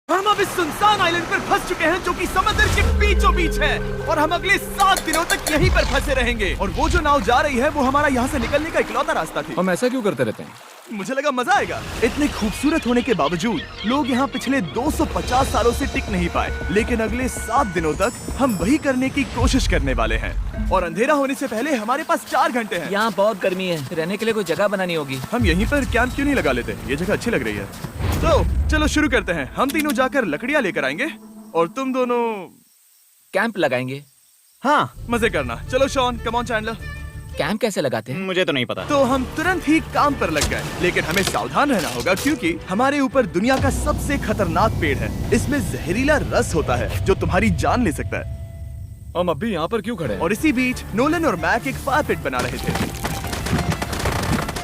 हम अब इस सुनसान आइलैंड पर फंस चुके हैं जो कि समुद्र के बीचों बीच है और हम अगले 7 दिनों तक यहीं पर फंसे रहेंगे। और वो जो नाव जा रही है वो हमारा यहाँ से निकलने का इकलौता रास्ता थी। हम ऐसा क्यों करते रहते हैं? मुझे लगा मजा आएगा। इतने खूबसूरत होने के बावजूद लोग यहाँ पिछले 250 सालों से टिक नहीं पाए, लेकिन अगले 7 दिनों तक हम वही करने की कोशिश करने वाले हैं। और अंधेरा होने से पहले हमारे पास 4 घंटे हैं। यहाँ बहुत गर्मी है, रहने के लिए कोई जगह बनानी होगी। हम यहीं पर कैंप क्यों नहीं लगा लेते? ये जगह अच्छी लग रही है। तो चलो शुरू करते हैं। हम तीनों जाकर लकड़ियाँ लेकर आएंगे और तुम दोनों कैंप लगाएंगे। हाँ, मजे करना। चलो Shawn, come on Chandler. Camp कैसे लगाते हैं? मुझे तो नहीं पता। तो हम तुरंत ही काम पर लग गए, लेकिन हमें सावधान रहना होगा क्योंकि हमारे ऊपर दुनिया का सबसे खतरनाक पेड़ है। इसमें जहरीला रस होता है जो तुम्हारी जान ले सकता है। हम अभी यहाँ पर क्यों खड़े हैं? और इसी बीच नोलन और मैक एक फायर पिट बना रहे थे।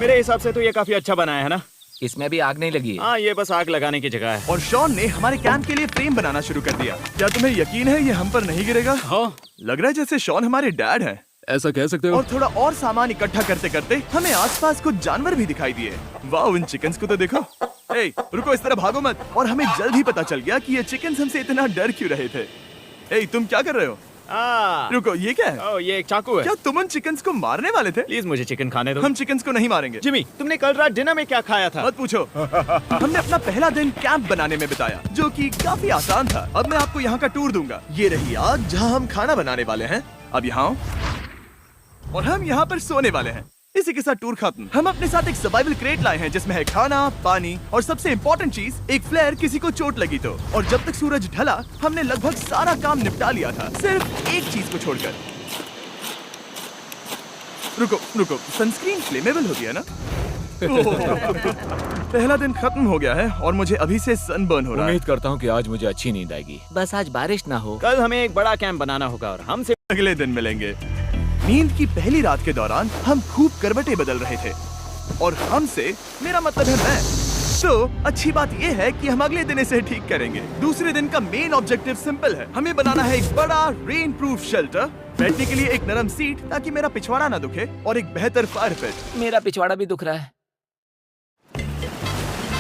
मेरे हिसाब से तो ये काफी अच्छा बनाया है ना? इसमें भी आग नहीं लगी है। हाँ, ये बस आग लगाने की जगह है। और शॉन ने हमारे कैंप के लिए फ्रेम बनाना शुरू कर दिया। क्या तुम्हें यकीन है ये हम पर नहीं गिरेगा? हाँ, लग रहा है जैसे शॉन हमारे डैड हैं। ऐसा कह सकते हो? और थोड़ा और सामान इकट्ठा करते करते हमें आसपास कुछ जानवर भी दिखाई दिए। वाह, इन चिकन्स को तो देखो। ए, रुको, इस तरह भागो मत। और हमें जल्द ही पता चल गया कि ये चिकन्स हमसे इतना डर क्यों रहे थे। ए, तुम क्या कर रहे हो? रुको, ये क्या है? ये एक चाकू है। क्या तुम उन चिकन्स को मारने वाले थे? प्लीज मुझे चिकन खाने दो। हम चिकन्स को नहीं मारेंगे। जिमी, तुमने कल रात डिनर में क्या खाया था? मत पूछो। हमने अपना पहला दिन कैंप बनाने में बिताया, जो कि काफी आसान था। अब मैं आपको यहाँ का टूर दूंगा। ये रही आग जहाँ हम खाना बनाने वाले हैं। अब यहाँ आओ। और हम यहाँ पर सोने वाले हैं। इसी के साथ टूर खत्म। हम अपने साथ एक सर्वाइवल क्रेट लाए हैं जिसमें है खाना, पानी और सबसे इम्पोर्टेंट चीज, एक फ्लेयर किसी को चोट लगी तो। और जब तक सूरज ढला हमने लगभग सारा काम निपटा लिया था, सिर्फ एक चीज को छोड़कर। रुको, सनस्क्रीन फ्लेमेबल होती है ना? पहला दिन खत्म हो गया है और मुझे अभी से सनबर्न हो रहा है। उम्मीद करता हूँ कि आज मुझे अच्छी नींद आएगी। बस आज बारिश ना हो। कल हमें एक बड़ा कैंप बनाना होगा और हमसे अगले दिन मिलेंगे। नींद की पहली रात के दौरान हम खूब करवटें बदल रहे थे। और हमसे मेरा मतलब है मैं। तो अच्छी बात यह है कि हम अगले दिन इसे ठीक करेंगे। दूसरे दिन का मेन ऑब्जेक्टिव सिंपल है। हमें बनाना है एक बड़ा रेन प्रूफ शेल्टर, बैठने के लिए एक नरम सीट ताकि मेरा पिछवाड़ा ना दुखे, और एक बेहतर फायर पिट। मेरा पिछवाड़ा भी दुख रहा है।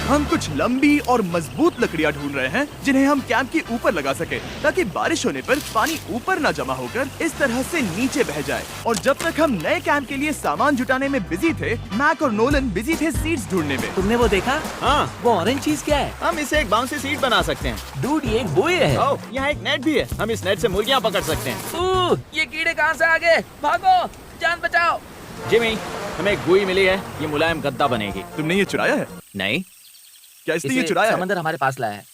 हम कुछ लंबी और मजबूत लकड़ियां ढूंढ रहे हैं जिन्हें हम कैंप के ऊपर लगा सके, ताकि बारिश होने पर पानी ऊपर न जमा होकर इस तरह से नीचे बह जाए। और जब तक हम नए कैंप के लिए सामान जुटाने में बिजी थे, मैक और नोलन बिजी थे सीड्स ढूंढने में। तुमने वो देखा? हाँ, वो ऑरेंज चीज क्या है? हम इसे एक बाउंसी सीट बना सकते हैं। डूड, ये एक बुए है। ओह, यहाँ एक नेट भी है। हम इस नेट से मुर्गियाँ पकड़ सकते हैं। ये कीड़े कहाँ से आ गए? भागो, जान बचाओ। जिमी, हमें एक बुई मिली है। ये मुलायम गद्दा बनेगी। तुमने ये चुराया है? नहीं। क्या इसने ये चुराया है? समंदर हमारे पास लाया है।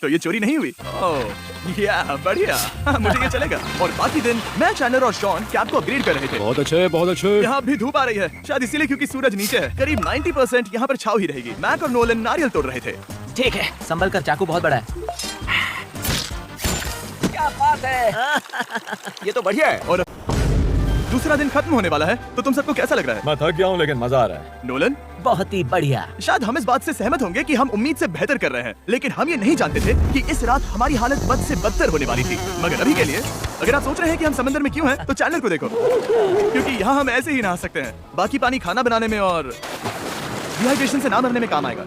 तो ये चोरी नहीं हुई? ओह, या बढ़िया। मुझे ये चलेगा। और बाकी दिन मैं, चैंडलर और शॉन कैंप को अपग्रेड कर रहे थे। बहुत अच्छे, बहुत अच्छे। यहाँ भी धूप आ रही है, शायद इसीलिए क्योंकि सूरज नीचे है। करीब 90% यहाँ पर छाव ही रहेगी। मैक और नोलन नारियल तोड़ रहे थे। ठीक है, संभल कर, चाकू बहुत बड़ा है। क्या बात है? ये तो बढ़िया है। और दूसरा दिन खत्म होने वाला है, तो तुम सबको कैसा लग रहा है? मैं थक गया हूँ लेकिन मजा आ रहा है। नोलन, बहुत ही बढ़िया। शायद हम इस बात से सहमत होंगे कि हम उम्मीद से बेहतर कर रहे हैं, लेकिन हम ये नहीं जानते थे कि इस रात हमारी हालत बद से बदतर होने वाली थी। मगर अभी के लिए, अगर आप सोच रहे हैं कि हम समंदर में क्यों हैं, तो चैनल को देखो, क्योंकि यहाँ हम ऐसे ही नहा सकते हैं। बाकी पानी खाना बनाने में और डिहाइड्रेशन से ना मरने में काम आएगा।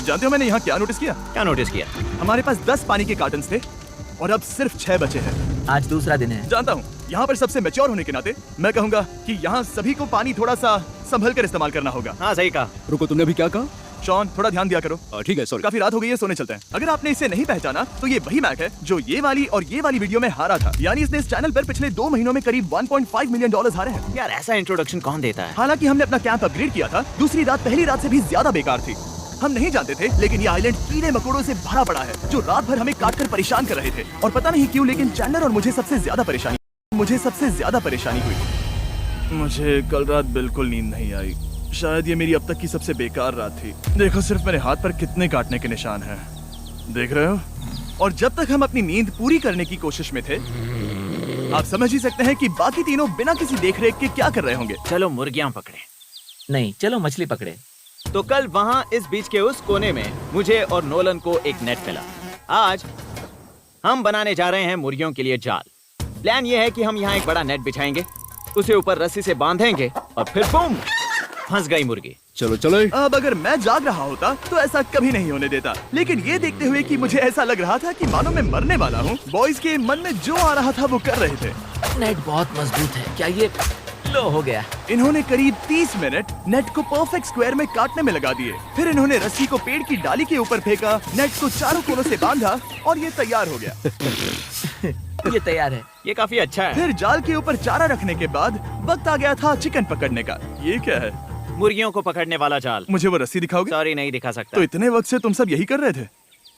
जानते हो मैंने यहाँ क्या नोटिस किया? क्या नोटिस किया? हमारे पास 10 पानी के कार्टन थे और अब सिर्फ 6 बचे हैं। आज दूसरा दिन है। जानता हूँ, यहाँ पर सबसे मैच्योर होने के नाते मैं कहूँगा कि यहाँ सभी को पानी थोड़ा सा संभल कर इस्तेमाल करना होगा। हाँ, सही कहा। रुको, तुमने अभी क्या कहा? शॉन, थोड़ा ध्यान दिया करो। ठीक है, सॉरी। काफी रात हो गई है, सोने चलते हैं। अगर आपने इसे नहीं पहचाना तो ये वही मैक है जो ये वाली और ये वाली वीडियो में हारा था। यानी इसने इस चैनल पर पिछले 2 महीनों में करीब $1.5 मिलियन हारे हैं। यार, ऐसा इंट्रोडक्शन कौन देता है? हालांकि हमने अपना कैंप अपग्रेड किया था, दूसरी रात पहली रात से भी ज्यादा बेकार थी। हम नहीं जानते थे, लेकिन ये आइलैंड कीड़े मकोड़ों से भरा पड़ा है जो रात भर हमें काटकर परेशान कर रहे थे। और पता नहीं क्यों, लेकिन चैंडलर और मुझे सबसे ज्यादा परेशानी हुई। मुझे कल रात बिल्कुल नींद नहीं आई। शायद ये मेरी अब तक की सबसे बेकार रात थी। देखो सिर्फ मेरे हाथ पर कितने काटने के निशान हैं, देख रहे हो? और जब तक हम अपनी नींद पूरी करने की कोशिश में थे, आप समझ ही सकते हैं कि बाकी तीनों बिना किसी देखरेख के क्या कर रहे होंगे। चलो मुर्गियाँ पकड़े। नहीं, चलो मछली पकड़े। तो कल वहाँ इस बीच के उस कोने में मुझे और नोलन को एक नेट मिला। आज हम बनाने जा रहे हैं मुर्गियों के लिए जाल। प्लान ये है कि हम यहाँ एक बड़ा नेट बिछाएंगे, उसे ऊपर रस्सी से बांधेंगे और फिर बूम, फंस गई मुर्गी। चलो चले। अब अगर मैं जाग रहा होता तो ऐसा कभी नहीं होने देता, लेकिन ये देखते हुए कि मुझे ऐसा लग रहा था कि मानो मैं मरने वाला हूँ, बॉयज के मन में जो आ रहा था वो कर रहे थे। नेट बहुत मजबूत है। क्या ये लो हो गया? इन्होंने करीब 30 मिनट नेट को परफेक्ट स्क्वायर में काटने में लगा दिए। फिर इन्होंने रस्सी को पेड़ की डाली के ऊपर फेंका, नेट को चारों कोनों से बांधा और ये तैयार हो गया। ये तैयार है। ये काफी अच्छा है। फिर जाल के ऊपर चारा रखने के बाद वक्त आ गया था चिकन पकड़ने का। ये क्या है? मुर्गियों को पकड़ने वाला जाल। मुझे वो रस्सी दिखाओगे? सॉरी, नहीं दिखा सकता। तो इतने वक्त से तुम सब यही कर रहे थे?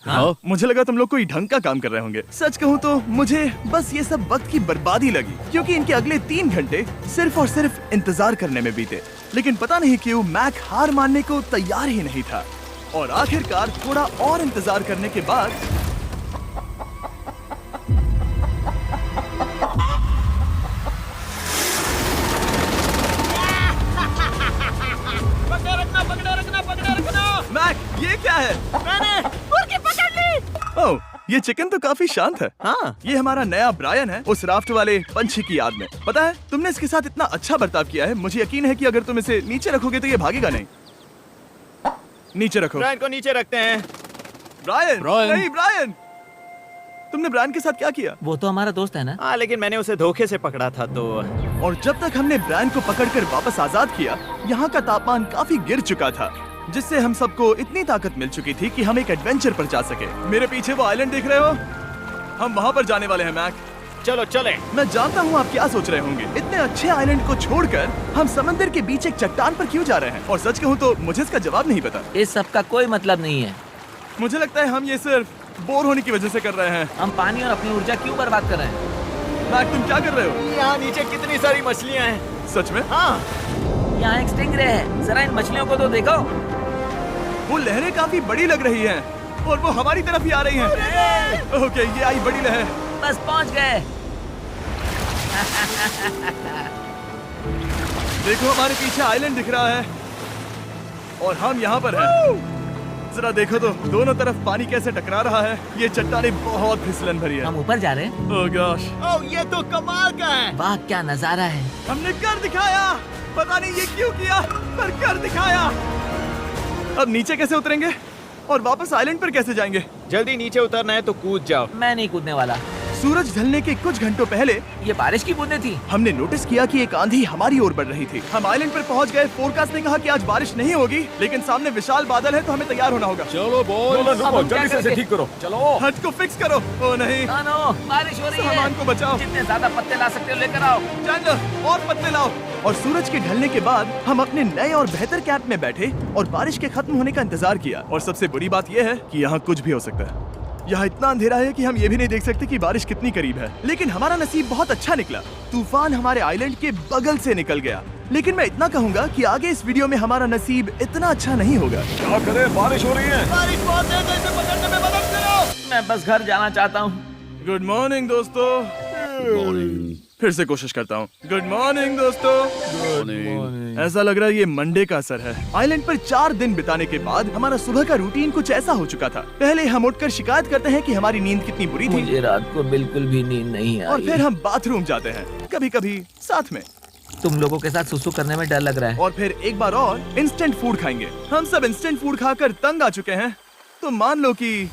हाँ। मुझे लगा तुम लोग कोई ढंग का काम कर रहे होंगे। सच कहूँ तो मुझे बस ये सब वक्त की बर्बादी लगी, क्योंकि इनके अगले 3 घंटे सिर्फ और सिर्फ इंतजार करने में बीते। लेकिन पता नहीं क्यों मैक हार मानने को तैयार ही नहीं था, और आखिरकार थोड़ा और इंतजार करने के बाद मैक, ये क्या है? मैंने मुर्गी पकड़ ली। ओह, ये चिकन तो काफी शांत है। हाँ। ये हमारा नया ब्रायन है, उस राफ्ट वाले पंछी की याद में। पता है, तुमने इसके साथ इतना अच्छा बर्ताव किया है, मुझे यकीन है कि अगर तुम इसे नीचे रखोगे तो ये भागेगा नहीं। नीचे रखो। ब्रायन को नीचे रखते हैं। Brian, Brian. नहीं ब्रायन। तुमने ब्रायन के साथ क्या किया? वो तो हमारा दोस्त है ना। हाँ, लेकिन मैंने उसे धोखे से पकड़ा था तो। और जब तक हमने ब्रायन को पकड़कर वापस आजाद किया, यहाँ का तापमान काफी गिर चुका था, जिससे हम सबको इतनी ताकत मिल चुकी थी कि हम एक एडवेंचर पर जा सके। मेरे पीछे वो आइलैंड देख रहे हो? हम वहाँ पर जाने वाले हैं मैक। चलो चले। मैं जानता हूँ आप क्या सोच रहे होंगे, इतने अच्छे आइलैंड को छोड़कर हम समंदर के बीच एक चट्टान पर क्यों जा रहे हैं? और सच कहूँ तो मुझे इसका जवाब नहीं पता। इस सब का कोई मतलब नहीं है। मुझे लगता है हम ये सिर्फ बोर होने की वजह से कर रहे हैं। हम पानी और अपनी ऊर्जा क्यों बर्बाद कर रहे हैं? मैक, तुम क्या कर रहे हो? यहाँ नीचे कितनी सारी मछलियाँ हैं। सच में? हाँ। यहाँ एक स्टिंगरे है, जरा इन मछलियों को तो देखो। वो लहरें काफी बड़ी लग रही हैं और वो हमारी तरफ ही आ रही हैं। ओके, ये आई बड़ी लहर। बस पहुँच गए। देखो, हमारे पीछे आइलैंड दिख रहा है और हम यहाँ पर हैं। जरा देखो तो दोनों तरफ पानी कैसे टकरा रहा है। ये चट्टानें बहुत फिसलन भरी है। हम ऊपर जा रहे हैं। ओह गॉश, ओह, ये तो कमाल का है। वाह, क्या नजारा है। हमने कर दिखाया। पता नहीं ये क्यों किया, पर कर दिखाया। अब नीचे कैसे उतरेंगे और वापस आइलैंड पर कैसे जाएंगे? जल्दी नीचे उतरना है तो कूद जाओ। मैं नहीं कूदने वाला। सूरज ढलने के कुछ घंटों पहले ये बारिश की बूंदें थी। हमने नोटिस किया कि एक आंधी हमारी ओर बढ़ रही थी। हम आइलैंड पर पहुंच गए। फोरकास्ट ने कहा कि आज बारिश नहीं होगी, लेकिन सामने विशाल बादल है तो हमें तैयार होना होगा। चलो बॉय, अब रुको, हम क्या जल्दी से इसे करेंगे? ठीक करो। चलो। हट को फिक्स करो। ओ नहीं, नो नो, बारिश हो रही है। सामान को बचाओ। जितने ज्यादा पत्ते ला सकते हो लेकर आओ। चैंडलर, और पत्ते लाओ। और सूरज के ढलने के बाद हम अपने नए और बेहतर कैंप में बैठे और बारिश के खत्म होने का इंतजार किया। और सबसे बड़ी बात यह है कि यहाँ कुछ भी हो सकता है। यहाँ इतना अंधेरा है कि हम ये भी नहीं देख सकते कि बारिश कितनी करीब है। लेकिन हमारा नसीब बहुत अच्छा निकला। तूफान हमारे आइलैंड के बगल से निकल गया। लेकिन मैं इतना कहूँगा कि आगे इस वीडियो में हमारा नसीब इतना अच्छा नहीं होगा। क्या करें, बारिश हो रही है। बारिश बहुत तेज है, इसे पकड़ने में मदद करो। मैं बस घर जाना चाहता हूँ। गुड मॉर्निंग दोस्तों। फिर से कोशिश करता हूँ। गुड मॉर्निंग दोस्तों। ऐसा लग रहा है ये मंडे का असर है। आइलैंड पर 4 दिन बिताने के बाद हमारा सुबह का रूटीन कुछ ऐसा हो चुका था। पहले हम उठकर शिकायत करते हैं कि हमारी नींद कितनी बुरी थी, मुझे रात को बिल्कुल भी नींद नहीं और आई। फिर हम बाथरूम जाते हैं, कभी कभी साथ में, तुम लोगों के साथ सुसु करने में डर लग रहा है। और फिर एक बार और इंस्टेंट फूड खाएंगे। हम सब इंस्टेंट फूड खाकर तंग आ चुके हैं, तो मान लो कि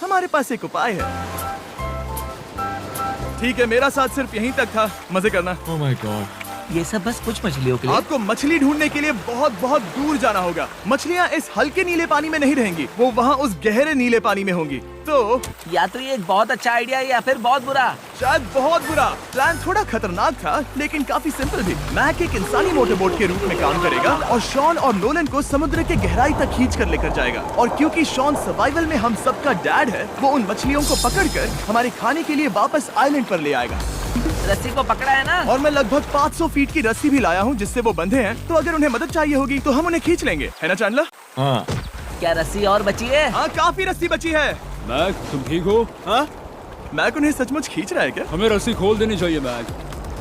हमारे पास एक उपाय है। ठीक है, मेरा साथ सिर्फ यहीं तक था। मजे करना। Oh my God. ये सब बस कुछ मछलियों के लिए। आपको मछली ढूंढने के लिए बहुत बहुत दूर जाना होगा। मछलियाँ इस हल्के नीले पानी में नहीं रहेंगी, वो वहाँ उस गहरे नीले पानी में होंगी। तो या तो ये एक बहुत अच्छा आइडिया है या फिर बहुत बुरा। शायद बहुत बुरा। प्लान थोड़ा खतरनाक था, लेकिन काफी सिंपल भी। मैक एक इंसानी मोटरबोट के रूप में काम करेगा और शॉन और नोलन को समुद्र के गहराई तक खींच कर लेकर जाएगा। और क्योंकि शॉन सर्वाइवल में हम सबका डैड है, वो उन मछलियों को पकड़कर हमारे खाने के लिए वापस आइलैंड पर ले आएगा। रस्सी को पकड़ा है ना? और मैं लगभग 500 फीट की रस्सी भी लाया हूँ जिससे वो बंधे हैं, तो अगर उन्हें मदद चाहिए होगी तो हम उन्हें खींच लेंगे, है ना चैंडलर? हाँ। क्या रस्सी और बची है? हाँ, काफी रस्सी बची है। मैक, तुम ठीक हो? हाँ, मैक उन्हें सचमुच खींच रहा है क्या? हमें रस्सी खोल देनी चाहिए मैक,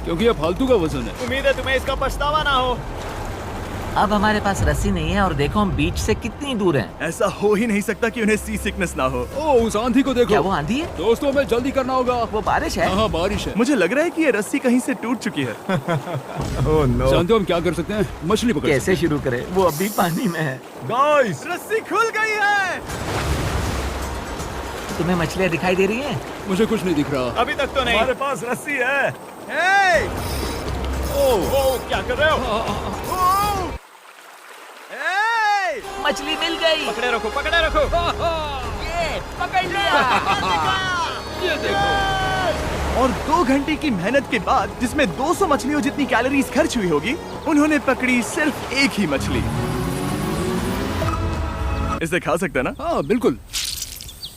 क्योंकि ये फालतू का वजन है। उम्मीद है तुम्हें इसका पछतावा ना हो। अब हमारे पास रस्सी नहीं है और देखो हम बीच से कितनी दूर हैं। ऐसा हो ही नहीं सकता कि उन्हें सी सिकनेस ना हो। ओ उस आंधी को देखो। क्या वो आंधी है? दोस्तों हमें जल्दी करना होगा। वो बारिश है? हाँ बारिश है। मुझे लग रहा है कि ये रस्सी कहीं से टूट चुकी है। जानते हो हम क्या कर सकते हैं? मछली पकड़ कैसे शुरू करें? वो अभी पानी में है। गाइस, रस्सी खुल गई है। तुम्हें मछलियाँ दिखाई दे रही हैं? मुझे कुछ नहीं दिख रहा। अभी तक तो नहीं। हमारे पास रस्सी है। हे! ओ, क्या कर रहे हो? हे! मछली मिल गई। पकड़े रखो, पकड़े रखो। ये पकड़ लिया। ये देखो। और 2 घंटे की मेहनत के बाद, जिसमें 200 मछलियों जितनी कैलोरीज खर्च हुई होगी, उन्होंने पकड़ी सिर्फ एक ही मछली। इसे खा सकते हैं ना? हाँ बिल्कुल।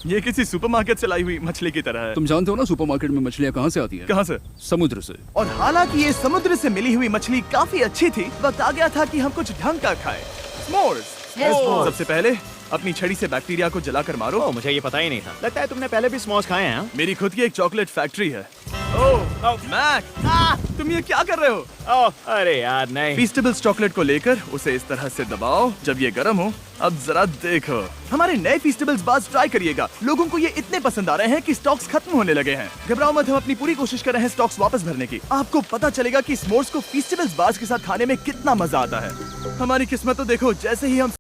ये किसी सुपरमार्केट से लाई हुई मछली की तरह है। तुम जानते हो ना सुपरमार्केट में मछलियाँ कहाँ से आती है? कहाँ से? समुद्र से। और हालांकि ये समुद्र से मिली हुई मछली काफी अच्छी थी, वक्त आ गया था कि हम कुछ ढंग का खाएं। स्मोर्स। S'mores। सबसे पहले अपनी छड़ी से बैक्टीरिया को जलाकर मारो। ओ, मुझे ये पता ही नहीं था। लगता है तुमने पहले भी स्मोस खाए हैं। हाँ? मेरी खुद की एक चॉकलेट फैक्ट्री है। मैक, तुम ये क्या कर रहे हो? ओह, अरे यार नहीं। फीस्टेबल्स चॉकलेट को लेकर उसे इस तरह से दबाओ जब ये गर्म हो। अब जरा देखो, हमारे नए फीस्टेबल्स बार्स ट्राई करिएगा। लोगों को ये इतने पसंद आ रहे हैं कि स्टॉक्स खत्म होने लगे हैं। घबराओ मत, हम अपनी पूरी कोशिश कर रहे हैं स्टॉक्स वापस भरने की। आपको पता चलेगा कि स्मोर्स को फीस्टेबल्स बार्स के साथ खाने में कितना मजा आता है। हमारी किस्मत तो देखो, जैसे ही हम